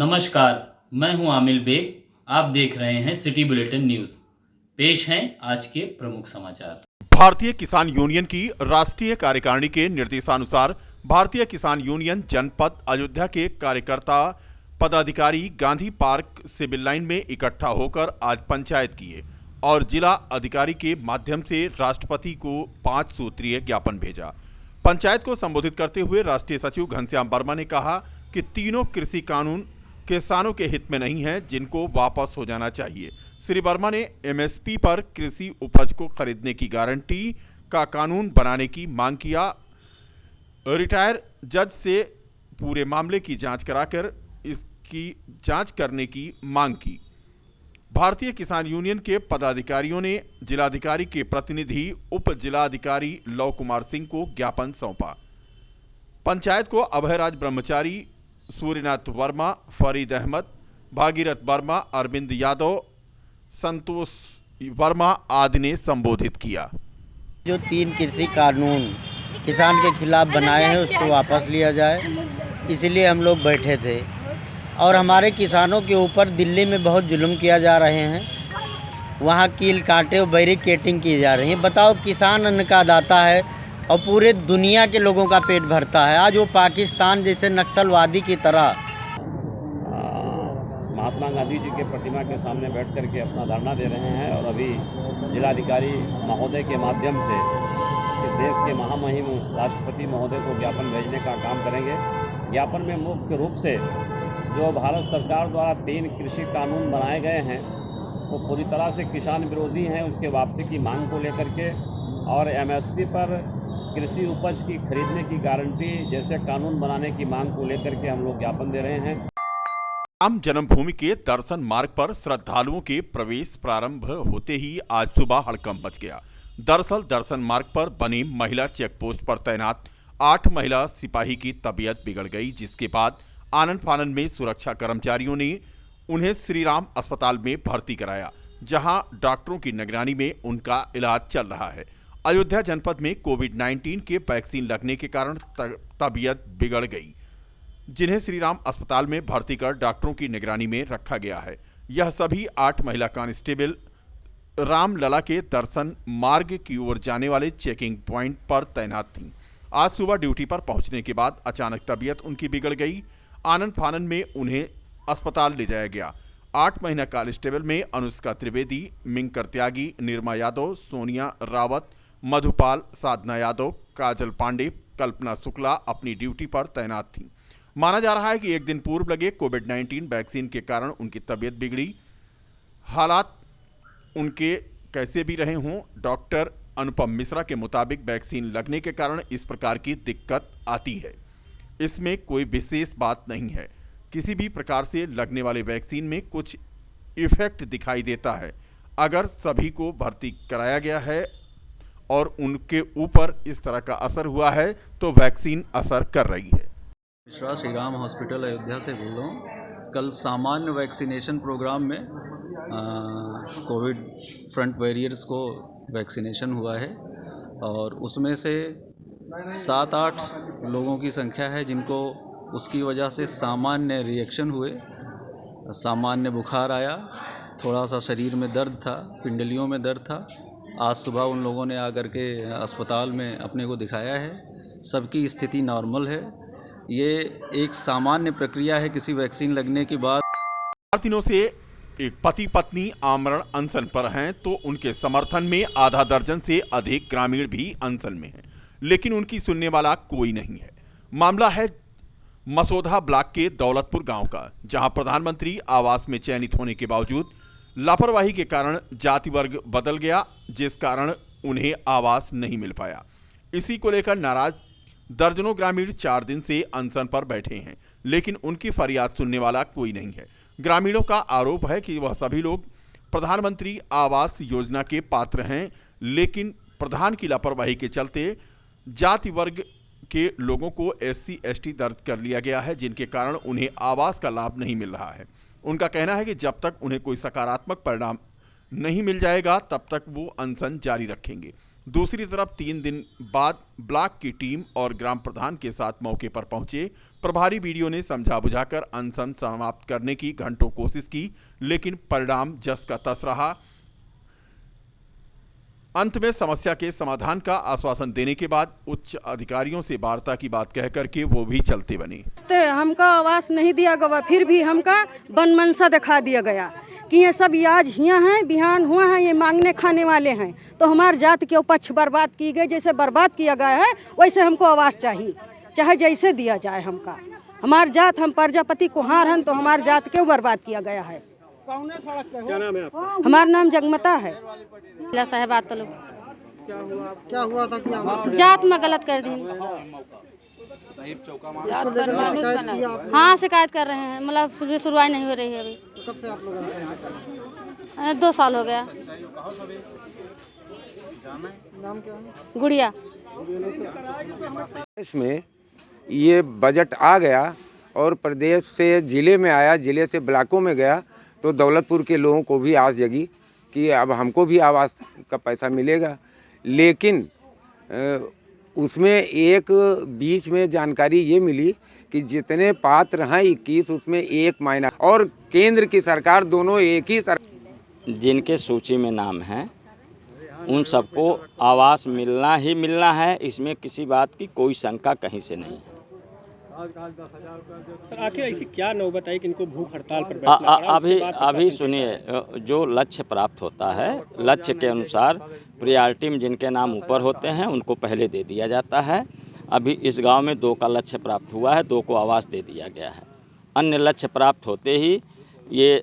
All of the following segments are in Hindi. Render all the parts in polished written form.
नमस्कार, मैं हूं आमिल बेग। आप देख रहे हैं सिटी बुलेटिन न्यूज़। पेश हैं आज के प्रमुख समाचार। भारतीय किसान यूनियन की राष्ट्रीय कार्यकारिणी के निर्देशानुसार भारतीय किसान यूनियन जनपद अयोध्या के कार्यकर्ता पदाधिकारी गांधी पार्क सिविल लाइन में इकट्ठा होकर आज पंचायत किए और जिला अधिकारी के माध्यम से राष्ट्रपति को 5 सूत्रीय ज्ञापन भेजा। पंचायत को संबोधित करते हुए राष्ट्रीय सचिव घनश्याम वर्मा ने कहा कि तीनों कृषि कानून किसानों के हित में नहीं है, जिनको वापस हो जाना चाहिए। श्री वर्मा ने एमएसपी पर कृषि उपज को खरीदने की गारंटी का कानून बनाने की मांग किया। रिटायर जज से पूरे मामले की जांच कराकर इसकी जांच करने की मांग की। भारतीय किसान यूनियन के पदाधिकारियों ने जिलाधिकारी के प्रतिनिधि उप जिलाधिकारी लव कुमार सिंह को ज्ञापन सौंपा। पंचायत को अभयराज ब्रह्मचारी, सूर्यनाथ वर्मा, फरीद अहमद, भागीरथ वर्मा, अरविंद यादव, संतोष वर्मा आदि ने संबोधित किया। जो 3 कृषि कानून किसान के खिलाफ बनाए हैं उसको वापस लिया जाए, इसलिए हम लोग बैठे थे। और हमारे किसानों के ऊपर दिल्ली में बहुत जुल्म किया जा रहे हैं, वहाँ कील कांटे और बैरिकेटिंग की जा रही है। बताओ, किसान अन्न का दाता है और पूरे दुनिया के लोगों का पेट भरता है। आज वो पाकिस्तान जैसे नक्सलवादी की तरह महात्मा गांधी जी के प्रतिमा के सामने बैठ कर के अपना धरना दे रहे हैं और अभी जिलाधिकारी महोदय के माध्यम से इस देश के महामहिम राष्ट्रपति महोदय को ज्ञापन भेजने का काम करेंगे। ज्ञापन में मुख्य रूप से जो भारत सरकार द्वारा 3 कृषि कानून बनाए गए हैं वो पूरी तरह से किसान विरोधी हैं, उसके वापसी की मांग को लेकर के, और एमएसपी पर कृषि उपज की खरीदने की गारंटी जैसे कानून बनाने की मांग को लेकर के हम लोग ज्ञापन दे रहे हैं। राम जन्मभूमि के दर्शन मार्ग पर श्रद्धालुओं के प्रवेश प्रारंभ होते ही आज सुबह हड़कंप मच गया। दरअसल दर्शन मार्ग पर बनी महिला चेक पोस्ट पर तैनात 8 महिला सिपाही की तबीयत बिगड़ गई, जिसके बाद आनन फानन में सुरक्षा कर्मचारियों ने उन्हें श्री राम अस्पताल में भर्ती कराया, जहां डॉक्टरों की निगरानी में उनका इलाज चल रहा है। अयोध्या जनपद में कोविड-19 के वैक्सीन लगने के कारण तबीयत बिगड़ गई, जिन्हें श्री राम अस्पताल में भर्ती कर डॉक्टरों की निगरानी में रखा गया है। यह सभी 8 महिला कांस्टेबल रामलला के दर्शन मार्ग की ओर जाने वाले चेकिंग पॉइंट पर तैनात थीं। आज सुबह ड्यूटी पर पहुंचने के बाद अचानक तबीयत उनकी बिगड़ गई। आनन फानन में उन्हें अस्पताल ले जाया गया। 8 महीना कांस्टेबल में अनुष्का त्रिवेदी, मिंकर त्यागी, निर्मा यादव, सोनिया रावत, मधुपाल, साधना यादव, काजल पांडे, कल्पना शुक्ला अपनी ड्यूटी पर तैनात थीं। माना जा रहा है कि एक दिन पूर्व लगे कोविड-19 वैक्सीन के कारण उनकी तबीयत बिगड़ी। हालात उनके कैसे भी रहे हों, डॉक्टर अनुपम मिश्रा के मुताबिक वैक्सीन लगने के कारण इस प्रकार की दिक्कत आती है। इसमें कोई विशेष बात नहीं है। किसी भी प्रकार से लगने वाले वैक्सीन में कुछ इफेक्ट दिखाई देता है। अगर सभी को भर्ती कराया गया है और उनके ऊपर इस तरह का असर हुआ है तो वैक्सीन असर कर रही है। मिश्रा श्री राम हॉस्पिटल अयोध्या से बोल रहा हूँ। कल सामान्य वैक्सीनेशन प्रोग्राम में कोविड फ्रंट वॉरियर्स को वैक्सीनेशन हुआ है और उसमें से 7-8 लोगों की संख्या है जिनको उसकी वजह से सामान्य रिएक्शन हुए, सामान्य बुखार आया, थोड़ा सा शरीर में दर्द था, पिंडलियों में दर्द था। आज सुबह उन लोगों ने आकर के अस्पताल में अपने को दिखाया है। सबकी स्थिति नॉर्मल है। ये एक सामान्य प्रक्रिया है किसी वैक्सीन लगने के बाद। 4 दिनों से एक पति पत्नी आमरण अनशन पर हैं, तो उनके समर्थन में आधा दर्जन से अधिक ग्रामीण भी अनशन में हैं, लेकिन उनकी सुनने वाला कोई नहीं है। मामला है मसौदा ब्लॉक के दौलतपुर गांव का, जहां प्रधानमंत्री आवास में चयनित होने के बावजूद लापरवाही के कारण जाति वर्ग बदल गया, जिस कारण उन्हें आवास नहीं मिल पाया। इसी को लेकर नाराज दर्जनों ग्रामीण 4 दिन से अनशन पर बैठे हैं, लेकिन उनकी फरियाद सुनने वाला कोई नहीं है। ग्रामीणों का आरोप है कि वह सभी लोग प्रधानमंत्री आवास योजना के पात्र हैं, लेकिन प्रधान की लापरवाही के चलते जाति वर्ग के लोगों को SC ST दर्ज कर लिया गया है, जिनके कारण उन्हें आवास का लाभ नहीं मिल रहा है। उनका कहना है कि जब तक उन्हें कोई सकारात्मक परिणाम नहीं मिल जाएगा तब तक वो अनशन जारी रखेंगे। दूसरी तरफ 3 दिन बाद ब्लॉक की टीम और ग्राम प्रधान के साथ मौके पर पहुंचे प्रभारी वीडियो ने समझा बुझाकर अनशन समाप्त करने की घंटों कोशिश की, लेकिन परिणाम जस का तस रहा। अंत में समस्या के समाधान का आश्वासन देने के बाद उच्च अधिकारियों से वार्ता की बात कह करके वो भी चलते बने। हमका आवास नहीं दिया गया, फिर भी हमका बनमनसा दिखा दिया गया कि ये सब आज हियाँ हैं, बिहान हुआ है, ये मांगने खाने वाले हैं। तो हमारे जात के पक्ष बर्बाद की गई, जैसे बर्बाद किया गया है वैसे हमको आवास चाहिए, चाहे जैसे दिया जाए हमका। हमार जात, हम प्रजापति कुहार हैं, तो हमारे जात क्यों बर्बाद किया गया है। क्या नाम है आपका? हमारा नाम जगमता है। साहेबात तो लोग क्या हुआ था कि जात में गलत कर दी। हाँ, शिकायत कर रहे हैं, मतलब शुरुआत नहीं हो रही है अभी। कब से आप लोग हैं? 2 साल हो गया। नाम क्या है? गुड़िया। इसमें ये बजट आ गया और प्रदेश से ज़िले में आया, ज़िले से ब्लॉकों में गया, तो दौलतपुर के लोगों को भी आस जगी कि अब हमको भी आवास का पैसा मिलेगा। लेकिन उसमें एक बीच में जानकारी ये मिली कि जितने पात्र हैं 21, उसमें एक माइनर और केंद्र की सरकार, दोनों एक ही जिनके सूची में नाम है उन सबको आवास मिलना ही मिलना है। इसमें किसी बात की कोई शंका कहीं से नहीं है। सर, आखिर ऐसी क्या नौबत आई कि इनको भूख हड़ताल पर बैठना पड़ा? अभी सुनिए, जो लक्ष्य प्राप्त होता है, लक्ष्य के अनुसार प्रायोरिटी में जिनके नाम ऊपर होते हैं उनको पहले दे दिया जाता है। अभी इस गांव में 2 का लक्ष्य प्राप्त हुआ है, 2 को आवास दे दिया गया है। अन्य लक्ष्य प्राप्त होते ही ये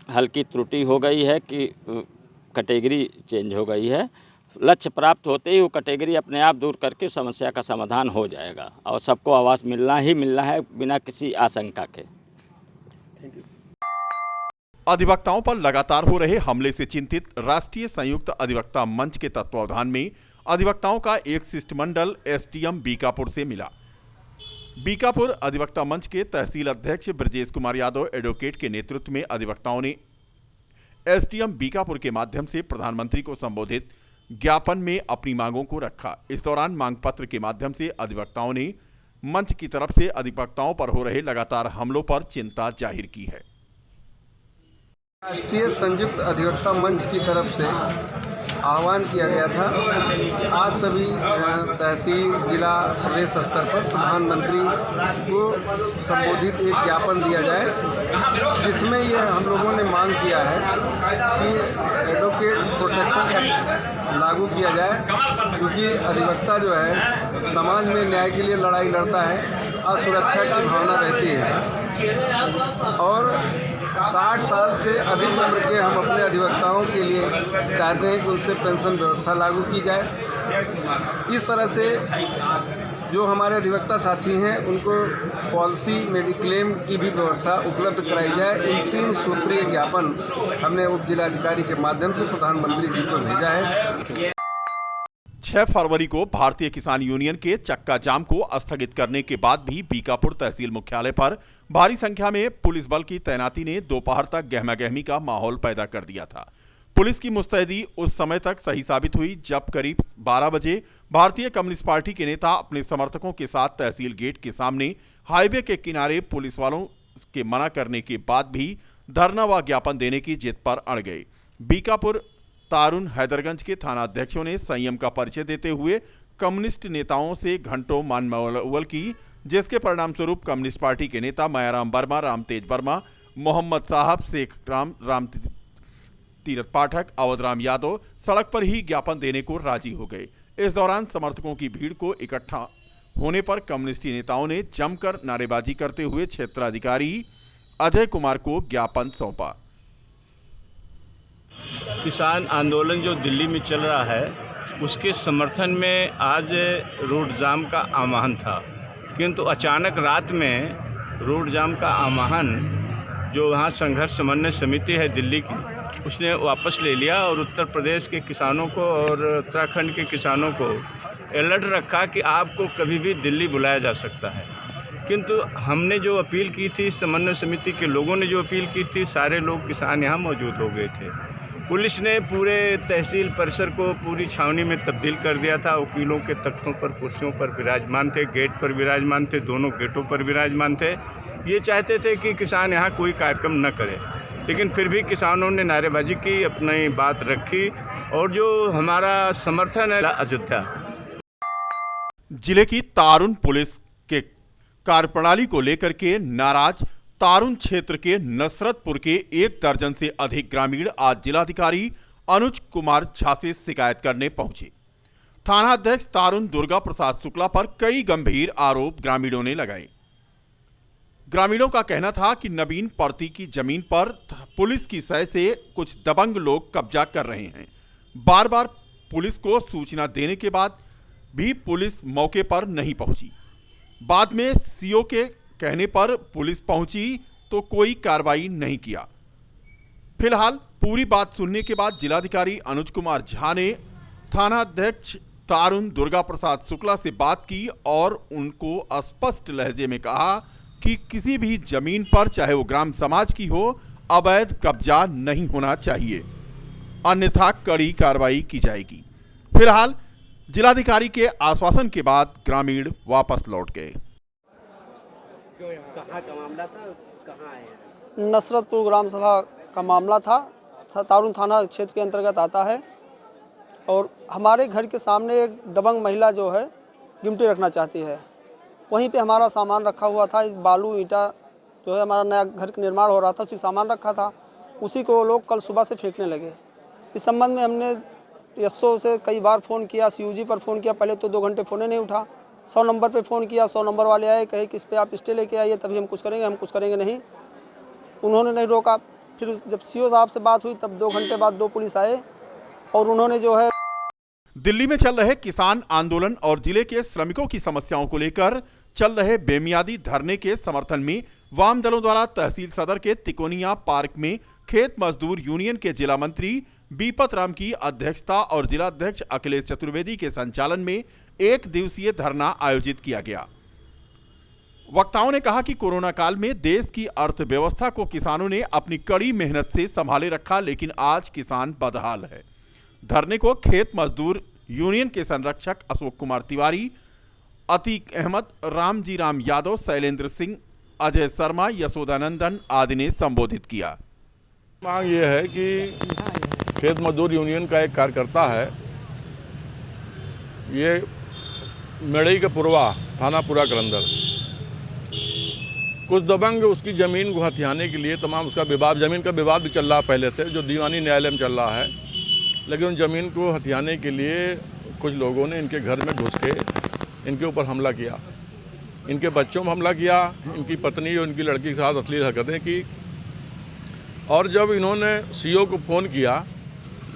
हल्की त्रुटि हो गई है कि कैटेगरी चेंज हो गई है। लक्ष्य प्राप्त होते ही वो कैटेगरी अपने आप दूर करके समस्या का समाधान हो जाएगा और सबको आवास मिलना ही मिलना है बिना किसी आशंका के। अधिवक्ताओं पर लगातार हो रहे हमले से चिंतित राष्ट्रीय संयुक्त अधिवक्ता मंच के तत्वावधान में अधिवक्ताओं का एक शिष्टमंडल एसडीएम बीकापुर से मिला। बीकापुर अधिवक्ता मंच के तहसील अध्यक्ष ब्रजेश कुमार यादव एडवोकेट के नेतृत्व में अधिवक्ताओं ने एसडीएम बीकापुर के माध्यम से प्रधानमंत्री को संबोधित ज्ञापन में अपनी मांगों को रखा। इस दौरान मांग पत्र के माध्यम से अधिवक्ताओं ने मंच की तरफ से अधिवक्ताओं पर हो रहे लगातार हमलों पर चिंता जाहिर की है। राष्ट्रीय संयुक्त अधिवक्ता मंच की तरफ से आह्वान किया गया था, आज सभी तहसील, जिला, प्रदेश स्तर पर प्रधानमंत्री को संबोधित एक ज्ञापन दिया जाए, जिसमें ये हम लोगों ने मांग किया है कि एडवोकेट प्रोटेक्शन एक्ट लागू किया जाए, क्योंकि अधिवक्ता जो है समाज में न्याय के लिए लड़ाई लड़ता है, असुरक्षा की भावना रहती है और 60 साल से अधिक उम्र के हम अपने अधिवक्ताओं के लिए चाहते हैं कि उनसे पेंशन व्यवस्था लागू की जाए। इस तरह से जो हमारे अधिवक्ता साथी हैं उनको पॉलिसी मेडिक्लेम की भी व्यवस्था उपलब्ध कराई जाए। इन 3 सूत्रीय ज्ञापन हमने उप जिलाधिकारी के माध्यम से प्रधानमंत्री जी को भेजा है। 6 फरवरी को भारतीय किसान यूनियन के चक्का जाम को स्थगित करने के बाद भी बीकापुर तहसील मुख्यालय पर भारी संख्या में पुलिस बल की तैनाती ने दोपहर तक गहमागहमी का माहौल पैदा कर दिया था। पुलिस की मुस्तैदी उस समय तक सही साबित हुई जब करीब 12 बजे भारतीय कम्युनिस्ट पार्टी के नेता अपने समर्थकों के साथ तहसील गेट के सामने हाईवे के किनारे पुलिस वालों के मना करने के बाद भी धरना व ज्ञापन देने की जिद पर अड़ गए। बीकापुर तारुण हैदरगंज के थाना अध्यक्षों ने संयम का परिचय देते हुए कम्युनिस्ट नेताओं से घंटों मानमौल की, जिसके परिणाम स्वरूप कम्युनिस्ट पार्टी के नेता मायाराम वर्मा, रामतेज वर्मा, मोहम्मद साहब, शेख राम तीरथ पाठक, अवधराम यादव सड़क पर ही ज्ञापन देने को राजी हो गए। इस दौरान समर्थकों की भीड़ को इकट्ठा होने पर कम्युनिस्टी नेताओं ने जमकर नारेबाजी करते हुए क्षेत्राधिकारी अजय कुमार को ज्ञापन सौंपा। किसान आंदोलन जो दिल्ली में चल रहा है उसके समर्थन में आज रोड जाम का आह्वान था, किंतु अचानक रात में रोड जाम का आह्वान जो वहाँ संघर्ष समन्वय समिति है दिल्ली की, उसने वापस ले लिया और उत्तर प्रदेश के किसानों को और उत्तराखंड के किसानों को अलर्ट रखा कि आपको कभी भी दिल्ली बुलाया जा सकता है। किंतु हमने जो अपील की थी, समन्वय समिति के लोगों ने जो अपील की थी, सारे लोग किसान यहाँ मौजूद हो गए थे। पुलिस ने पूरे तहसील परिसर को पूरी छावनी में तब्दील कर दिया था। वकीलों के तख्तों पर, कुर्सियों पर विराजमान थे, गेट पर विराजमान थे, दोनों गेटों पर विराजमान थे। ये चाहते थे कि किसान यहाँ कोई कार्यक्रम न करे, लेकिन फिर भी किसानों ने नारेबाजी की, अपनी बात रखी और जो हमारा समर्थन है अयोध्या। जिले की तारुन पुलिस के कार्यप्रणाली को लेकर के नाराज तारुन क्षेत्र के नसरतपुर के 1 दर्जन से अधिक ग्रामीण आज जिलाधिकारी अनुज कुमार झा से शिकायत करने पहुंचे। थानाध्यक्ष तारुन दुर्गा प्रसाद शुक्ला पर कई गंभीर आरोप ग्रामीणों ने लगाए। ग्रामीणों का कहना था कि नवीन पर्ती की जमीन पर पुलिस की सय से कुछ दबंग लोग कब्जा कर रहे हैं। बार बार पुलिस को सूचना देने के बाद भी पुलिस मौके पर नहीं पहुंची। बाद में सीओ के कहने पर पुलिस पहुंची तो कोई कार्रवाई नहीं किया। फिलहाल पूरी बात सुनने के बाद जिलाधिकारी अनुज कुमार झा ने थानाध्यक्ष तारुन दुर्गा प्रसाद शुक्ला से बात की और उनको स्पष्ट लहजे में कहा कि किसी भी जमीन पर, चाहे वो ग्राम समाज की हो, अवैध कब्जा नहीं होना चाहिए, अन्यथा कड़ी कार्रवाई की जाएगी। फिलहाल जिलाधिकारी के आश्वासन के बाद ग्रामीण वापस लौट गए। नसरतपुर ग्राम सभा का मामला था, तारुन थाना क्षेत्र के अंतर्गत आता है और हमारे घर के सामने एक दबंग महिला जो है गिमटी रखना चाहती है। वहीं पे हमारा सामान रखा हुआ था, बालू ईंटा जो है, हमारा नया घर का निर्माण हो रहा था, उसी सामान रखा था, उसी को लोग कल सुबह से फेंकने लगे। इस संबंध में हमने एसओ से कई बार फ़ोन किया, सीयूजी पर फ़ोन किया, पहले तो 2 घंटे फ़ोन नहीं उठा। 100 नंबर पे फ़ोन किया, 100 नंबर वाले आए, कहे कि इस पर आप स्टे लेके आइए तभी हम कुछ करेंगे नहीं। उन्होंने नहीं रोका। फिर जब सीओ साहब से बात हुई तब 2 घंटे बाद 2 पुलिस आए और उन्होंने जो है दिल्ली में चल रहे किसान आंदोलन और जिले के श्रमिकों की समस्याओं को लेकर चल रहे बेमियादी धरने के समर्थन में वाम दलों द्वारा तहसील सदर के तिकोनिया पार्क में खेत मजदूर यूनियन के जिला मंत्री बीपत राम की अध्यक्षता और जिलाध्यक्ष अखिलेश चतुर्वेदी के संचालन में 1 दिवसीय धरना आयोजित किया गया। वक्ताओं ने कहा कि कोरोना काल में देश की अर्थव्यवस्था को किसानों ने अपनी कड़ी मेहनत से संभाले रखा, लेकिन आज किसान बदहाल है। धरने को खेत मजदूर यूनियन के संरक्षक अशोक कुमार तिवारी, अतीक अहमद, रामजी राम यादव, शैलेंद्र सिंह, अजय शर्मा, यशोदानंदन आदि ने संबोधित किया। मांग ये है कि खेत मजदूर यूनियन का एक कार्यकर्ता है, ये मेड़ई के पुरवा थाना पुरा कलंदर, कुछ दबंग उसकी ज़मीन को हथियाने के लिए तमाम उसका विवाद, ज़मीन का विवाद भी चल रहा पहले से, जो दीवानी न्यायालय में चल रहा है, लेकिन उन ज़मीन को हथियाने के लिए कुछ लोगों ने इनके घर में घुस के इनके ऊपर हमला किया, इनके बच्चों में हमला किया, इनकी पत्नी और इनकी लड़की के साथ अश्लील हरकतें की। और जब इन्होंने सीओ को फ़ोन किया,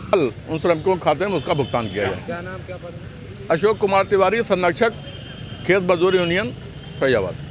कल उन श्रमिकों के खाते में उसका भुगतान किया जाए। क्या नाम, क्या पद? अशोक कुमार तिवारी, संरक्षक खेत मजदूर यूनियन फैजाबाद।